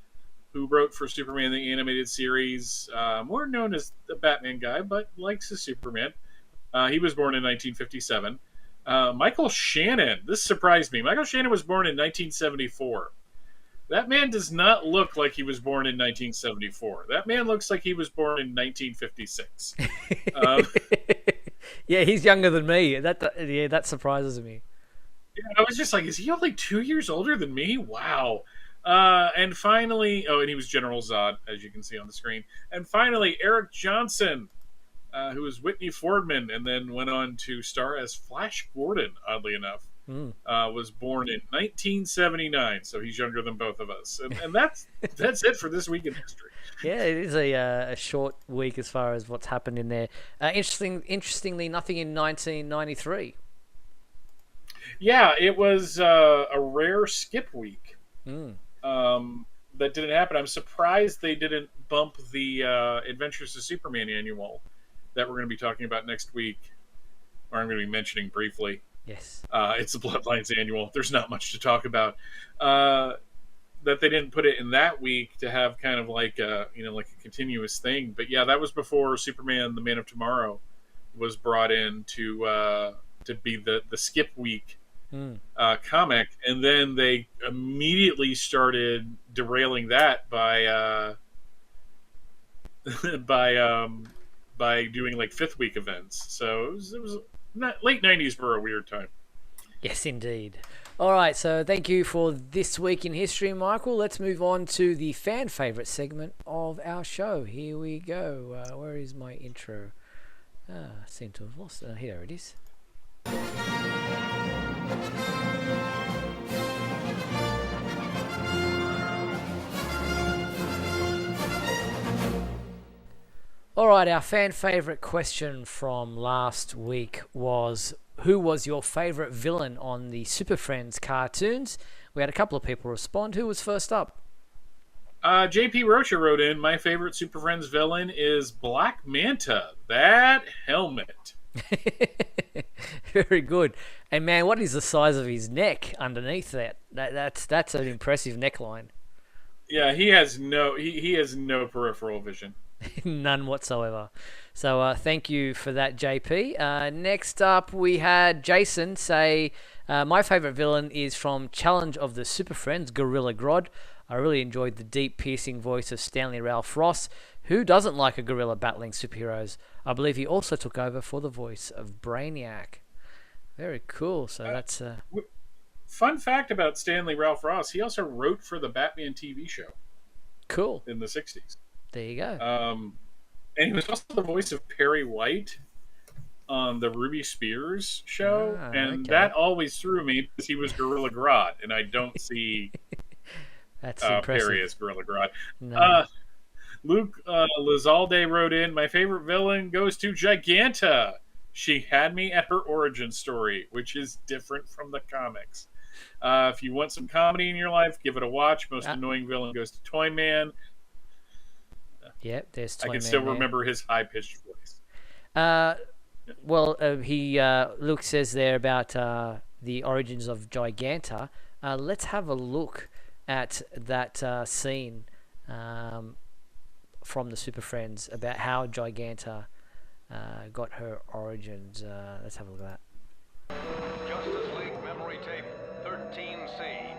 who wrote for Superman the Animated Series, more known as the Batman guy, but likes his Superman. He was born in 1957. Michael Shannon, this surprised me. Michael Shannon was born in 1974. That man does not look like he was born in 1974. That man looks like he was born in 1956. Yeah, he's younger than me. That surprises me. Yeah, I was just like, is he only 2 years older than me? Wow. And finally, and he was General Zod, as you can see on the screen. And finally, Eric Johnson, who was Whitney Fordman, and then went on to star as Flash Gordon, oddly enough. Was born in 1979, so he's younger than both of us. And that's it for this week in history. Yeah, it is a short week as far as what's happened in there. Interestingly, nothing in 1993. Yeah, it was a rare skip week. That didn't happen. I'm surprised they didn't bump the Adventures of Superman annual that we're going to be talking about next week, or I'm going to be mentioning briefly. Yes. It's the Bloodlines annual. There's not much to talk about. That they didn't put it in that week to have kind of like a continuous thing. But yeah, that was before Superman: The Man of Tomorrow was brought in to be the skip week comic, and then they immediately started derailing that by by doing like fifth week events. So it was late 90s were a weird time. Yes, indeed. All right, so thank you for this week in history, Michael. Let's move on to the fan favorite segment of our show. Here we go. Where is my intro? I seem to have lost it. Here it is. All right, our fan favorite question from last week was, who was your favorite villain on the Super Friends cartoons? We had a couple of people respond. Who was first up? JP Rocha wrote in, my favorite Super Friends villain is Black Manta. That helmet. Very good. And man, what is the size of his neck underneath that? That's an impressive neckline. Yeah, he has no peripheral vision. None whatsoever. So thank you for that, JP. Next up, we had Jason say, my favorite villain is from Challenge of the Super Friends, Gorilla Grodd. I really enjoyed the deep, piercing voice of Stanley Ralph Ross. Who doesn't like a gorilla battling superheroes? I believe he also took over for the voice of Brainiac. Very cool. So that's... Fun fact about Stanley Ralph Ross, he also wrote for the Batman TV show. Cool. In the 60s. There you go. And he was also the voice of Perry White on the Ruby Spears show. And that always threw me because he was Gorilla Grodd, and I don't see that's impressive. Perry as Gorilla Grodd. No. Luke Lizalde wrote in, my favorite villain goes to Giganta. She had me at her origin story, which is different from the comics. If you want some comedy in your life, give it a watch. Most annoying villain goes to Toy Man. Yep, there's Toy I Man can still there. remember his high-pitched voice. Luke says there about the origins of Giganta. Let's have a look at that scene from the Super Friends about how Giganta got her origins. Let's have a look at that. Justice League memory tape 13C.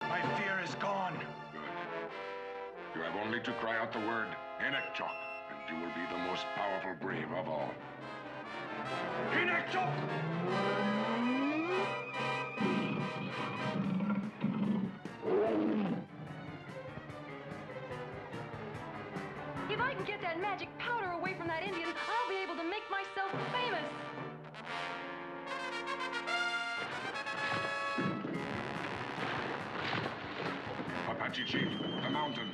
My fear is gone. Good. You have only to cry out the word Inekchok, and you will be the most powerful brave of all. Inekchok! If I can get that magic powder away from that Indian, I'll be able to make myself famous. Apache Chief, the mountain.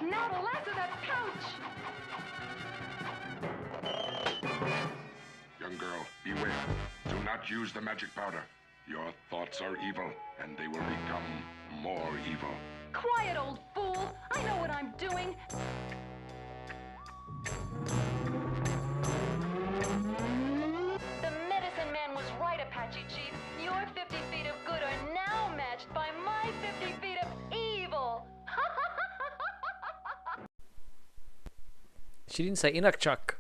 Now to lasso that pouch. Young girl, beware. Do not use the magic powder. Your thoughts are evil, and they will become more evil. Quiet, old fool. I know what I'm doing. The medicine man was right, Apache Chief. Your 50 feet of good are now matched by my 50 feet of evil. She didn't say Inukchuk.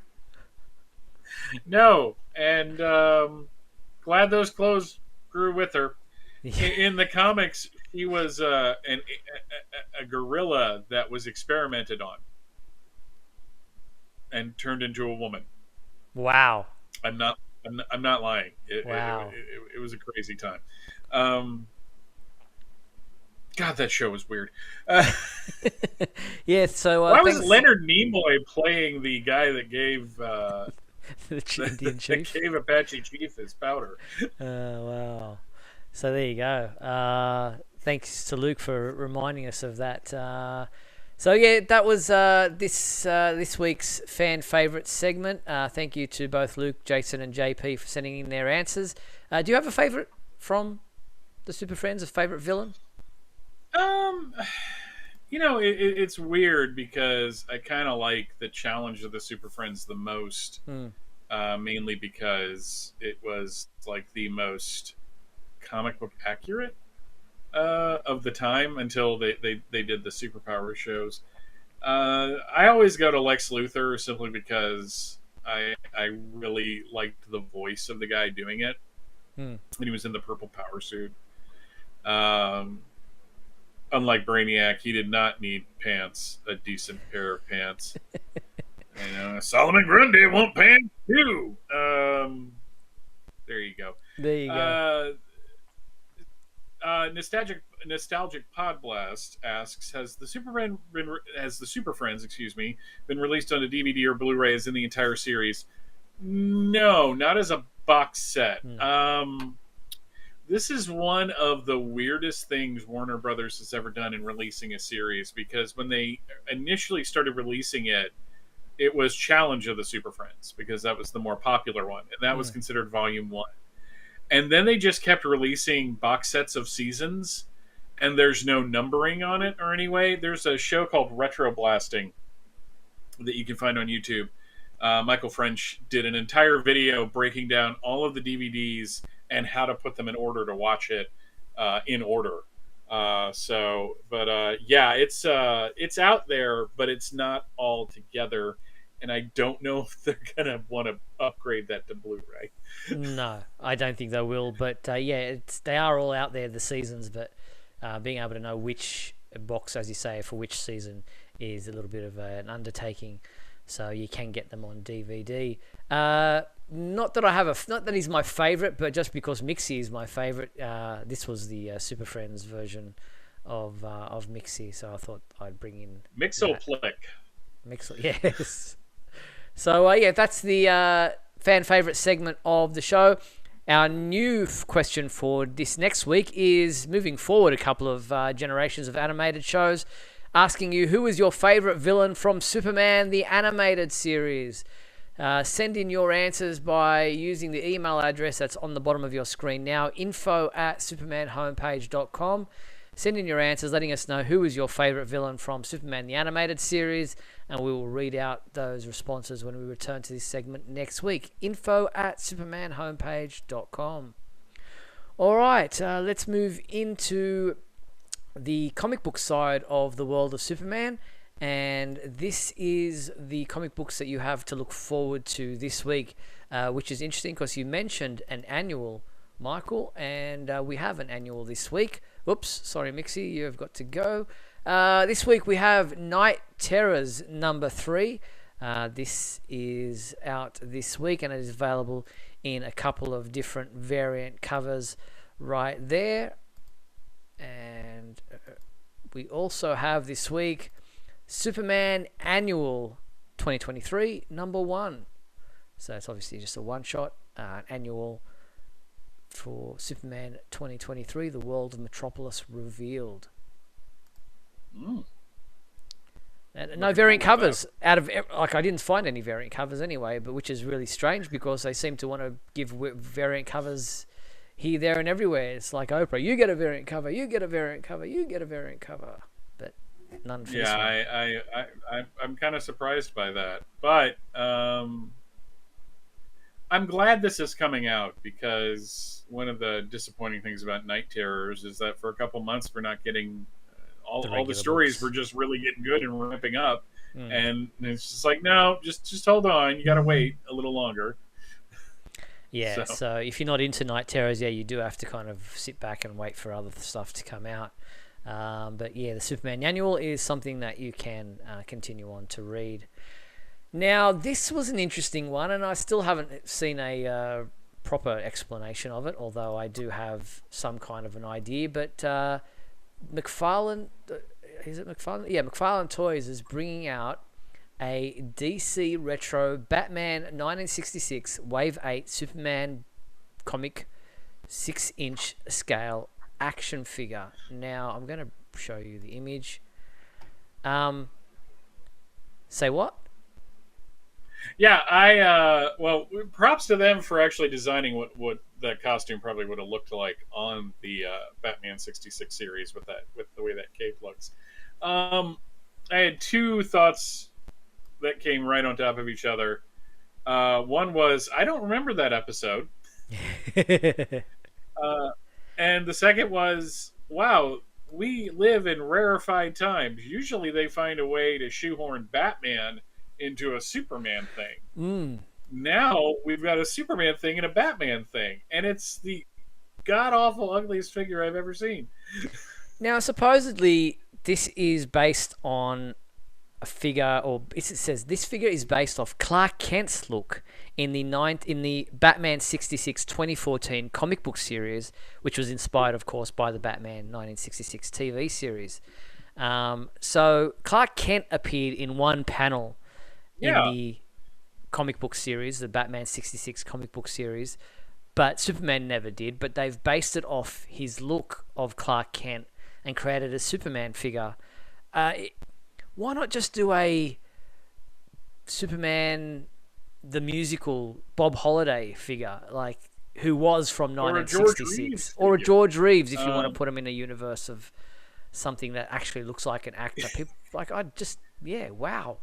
No, and glad those clothes grew with her. In the comics, he was a gorilla that was experimented on and turned into a woman. Wow. I'm not lying. Wow. It was a crazy time. God, that show was weird. Yeah, so why was Leonard Nimoy playing the guy that gave the Indian chief? That gave Apache Chief his powder? Wow. So there you go. Thanks to Luke for reminding us of that. So yeah, that was this week's fan favorite segment. Thank you to both Luke, Jason, and JP for sending in their answers. Do you have a favorite from the Super Friends? A favorite villain? It's weird because I kind of like the Challenge of the Super Friends the most, mainly because it was like the most comic book accurate of the time until they did the superpower shows. I always go to Lex Luthor simply because I really liked the voice of the guy doing it when he was in the purple power suit. Unlike Brainiac, he did not need pants, a decent pair of pants. Solomon Grundy want pants too. There you go. There you go. Nostalgic Podblast asks: Has the Super Friends, been released on a DVD or Blu-ray as in the entire series? No, not as a box set. This is one of the weirdest things Warner Brothers has ever done in releasing a series, because when they initially started releasing it, it was Challenge of the Super Friends, because that was the more popular one, and that was considered Volume 1. And then they just kept releasing box sets of seasons, and there's no numbering on it or anyway. There's a show called Retro Blasting that you can find on YouTube. Michael French did an entire video breaking down all of the DVDs and how to put them in order to watch it in order. It's out there, but it's not all together. And I don't know if they're going to want to upgrade that to Blu-ray. No, I don't think they will. But they are all out there, the seasons. But being able to know which box, as you say, for which season is a little bit of an undertaking. So you can get them on DVD. Not that he's my favorite, but just because Mixie is my favorite. This was the Super Friends version of Mixie, so I thought I'd bring in Mixoplick. Yes. So that's the fan favorite segment of the show. Our new question for this next week is moving forward a couple of generations of animated shows, asking you who is your favorite villain from Superman the animated series. Send in your answers by using the email address that's on the bottom of your screen now, info@supermanhomepage.com. Send in your answers, letting us know who is your favourite villain from Superman the Animated Series, and we will read out those responses when we return to this segment next week. info@supermanhomepage.com. All right, let's move into the comic book side of the world of Superman, and this is the comic books that you have to look forward to this week, which is interesting because you mentioned an annual, Michael, and we have an annual this week. Oops, sorry, Mixie, you've got to go. This week we have Night Terrors number 3. This is out this week, and it is available in a couple of different variant covers right there. And we also have this week Superman Annual 2023 number 1. So it's obviously just a one-shot annual for Superman 2023, The World of Metropolis Revealed. And no variant covers out of, like, I didn't find any variant covers anyway, but which is really strange because they seem to want to give variant covers here, there, and everywhere. It's like Oprah, you get a variant cover, you get a variant cover, you get a variant cover, but none for this one. I'm kind of surprised by that, but I'm glad this is coming out, because one of the disappointing things about Night Terrors is that for a couple months we're not getting all the stories books. Were just really getting good and ramping up, and it's just like, no, just hold on, you got to wait a little longer. Yeah, so if you're not into Night Terrors, yeah, you do have to kind of sit back and wait for other stuff to come out. But yeah, the Superman Annual is something that you can continue on to read. Now, this was an interesting one, and I still haven't seen a proper explanation of it, although I do have some kind of an idea. But McFarlane, is it McFarlane? Yeah, McFarlane Toys is bringing out a DC Retro Batman 1966 Wave 8 Superman comic 6-inch scale action figure. Now, I'm going to show you the image. Say what? Yeah, well, props to them for actually designing what that costume probably would have looked like on the Batman 66 series with the way that cape looks. I had two thoughts that came right on top of each other. One was, I don't remember that episode. And the second was, wow, we live in rarefied times. Usually they find a way to shoehorn Batman into a Superman thing. Now we've got a Superman thing and a Batman thing, and it's the god-awful ugliest figure I've ever seen. Now, supposedly this is based on a figure, or it says this figure is based off Clark Kent's look in the Batman 66 2014 comic book series, which was inspired, of course, by the Batman 1966 TV series. So Clark Kent appeared in one panel in the comic book series, the Batman 66 comic book series, but Superman never did. But they've based it off his look of Clark Kent and created a Superman figure. Why not just do a Superman the musical Bob Holiday figure, like who was from 1966, or a George Reeves, if you want to put him in a universe of something that actually looks like an actor. People, like, wow.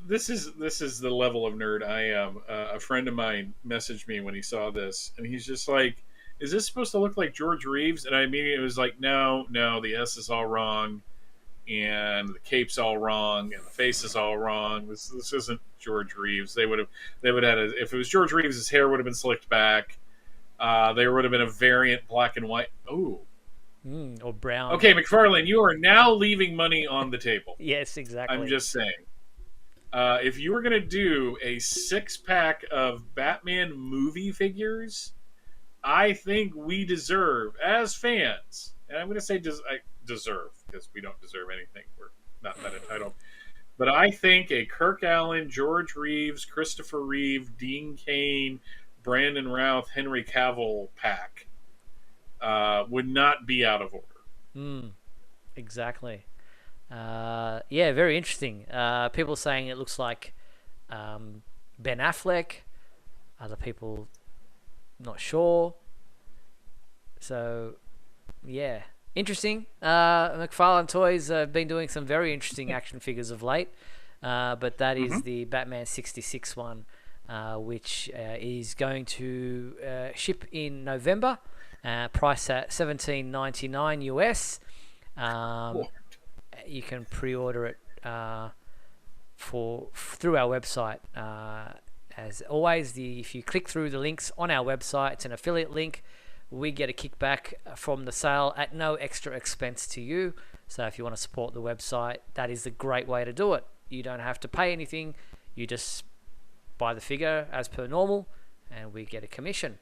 This is the level of nerd I am. A friend of mine messaged me when he saw this, and he's just like, "Is this supposed to look like George Reeves?" And I immediately was like, "No, the S is all wrong, and the cape's all wrong, and the face is all wrong. This isn't George Reeves. They would have had if it was George Reeves, his hair would have been slicked back. There would have been a variant black and white. Ooh." Or brown. Okay, McFarlane, you are now leaving money on the table. Yes, exactly. I'm just saying. If you were going to do a 6-pack of Batman movie figures, I think we deserve, as fans, and I'm going to say deserve, because we don't deserve anything. We're not that entitled. But I think a Kirk Allen, George Reeves, Christopher Reeve, Dean Cain, Brandon Routh, Henry Cavill pack would not be out of order. Exactly. Yeah, very interesting. People saying it looks like Ben Affleck. Other people, not sure. So, yeah. Interesting. McFarlane Toys have been doing some very interesting action figures of late. But that is the Batman 66 one, which is going to ship in November. Price at $17.99 US. You can pre-order it through our website. As always, if you click through the links on our website, it's an affiliate link. We get a kickback from the sale at no extra expense to you. So if you want to support the website, that is a great way to do it. You don't have to pay anything. You just buy the figure as per normal, and we get a commission.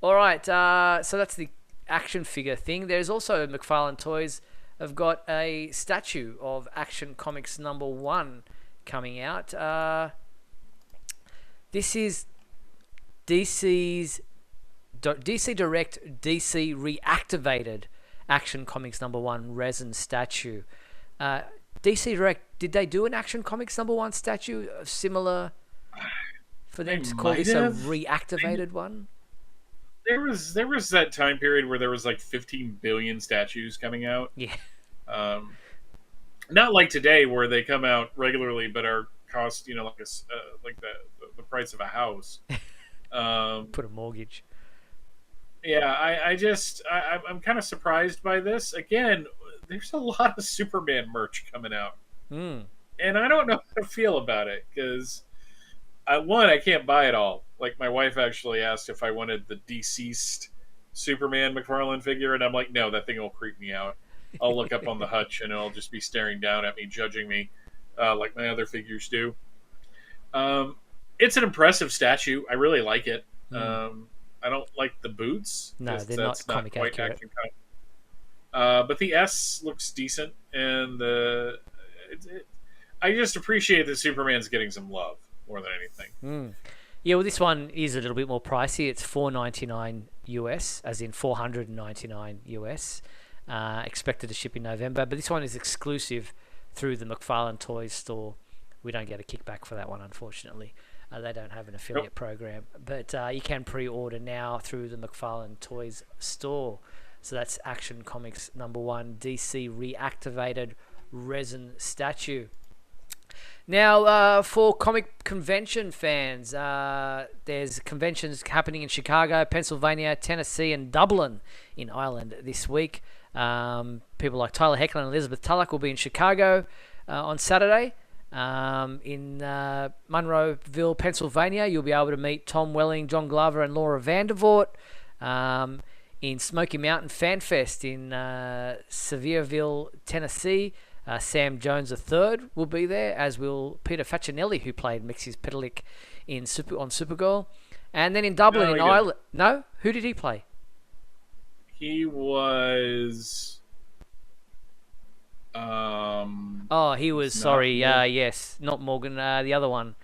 All right, so that's the action figure thing. There's also McFarlane Toys have got a statue of Action Comics #1 coming out. This is DC Direct DC reactivated Action Comics #1 resin statue. DC Direct, did they do an Action Comics #1 statue similar for them to call this a reactivated one? There was that time period where there was like 15 billion statues coming out. Yeah. Not like today where they come out regularly but are cost like the price of a house. Put a mortgage. Yeah, I'm kind of surprised by this. Again, there's a lot of Superman merch coming out. And I don't know how to feel about it because I can't buy it all. Like my wife actually asked if I wanted the deceased Superman McFarlane figure, and I'm like, no, that thing will creep me out. I'll look up on the hutch and it'll just be staring down at me, judging me, like my other figures do. It's an impressive statue. I really like it. I don't like the boots. No, they're not comic accurate. But the S looks decent, and I just appreciate that Superman's getting some love more than anything. Yeah, well, this one is a little bit more pricey. It's $4.99 US, as in $499 US. Expected to ship in November, but this one is exclusive through the McFarlane Toys store. We don't get a kickback for that one, unfortunately. They don't have an affiliate program, but you can pre-order now through the McFarlane Toys store. So that's Action Comics #1 DC reactivated resin statue. Now, for comic convention fans, there's conventions happening in Chicago, Pennsylvania, Tennessee, and Dublin in Ireland this week. People like Tyler Hoechlin and Elizabeth Tulloch will be in Chicago on Saturday. In Monroeville, Pennsylvania, you'll be able to meet Tom Welling, John Glover, and Laura Vandervoort. In Smoky Mountain Fan Fest in Sevierville, Tennessee, Sam Jones III will be there, as will Peter Facinelli, who played Mixes Petelik on Supergirl. And then in Dublin, in Ireland... No? Who did he play? He was... he was, sorry, yes, not Morgan, the other one.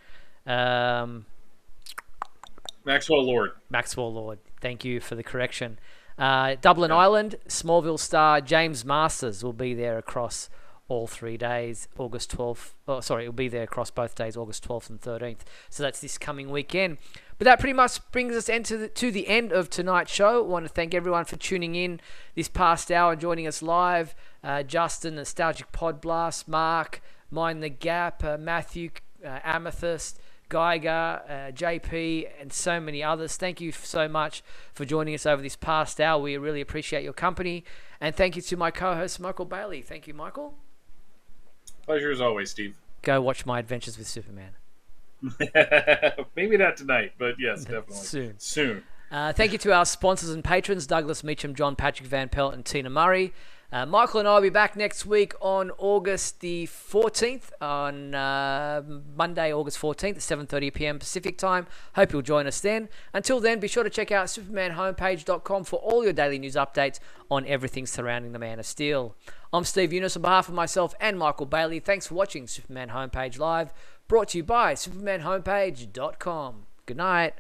Maxwell Lord. Maxwell Lord. Thank you for the correction. Dublin, Ireland, Smallville star James Masters will be there across all 3 days, August 12th. Oh, sorry, it'll be there across both days, August 12th and 13th. So that's this coming weekend. But that pretty much brings us to the end of tonight's show. I want to thank everyone for tuning in this past hour and joining us live. Justin, Nostalgic Pod Blast, Mark, Mind the Gap, Matthew, Amethyst, Geiger, JP, and so many others. Thank you so much for joining us over this past hour. We really appreciate your company. And thank you to my co-host, Michael Bailey. Thank you, Michael. Pleasure as always, Steve. Go watch My Adventures with Superman. Maybe not tonight, but yes, definitely. Soon. Thank you to our sponsors and patrons, Douglas Meacham, John Patrick Van Pelt, and Tina Murray. Michael and I will be back next week on August the 14th, on Monday, August 14th at 7:30 p.m. Pacific time. Hope you'll join us then. Until then, be sure to check out supermanhomepage.com for all your daily news updates on everything surrounding the Man of Steel. I'm Steve Eunice on behalf of myself and Michael Bailey. Thanks for watching Superman Homepage Live, brought to you by supermanhomepage.com. Good night.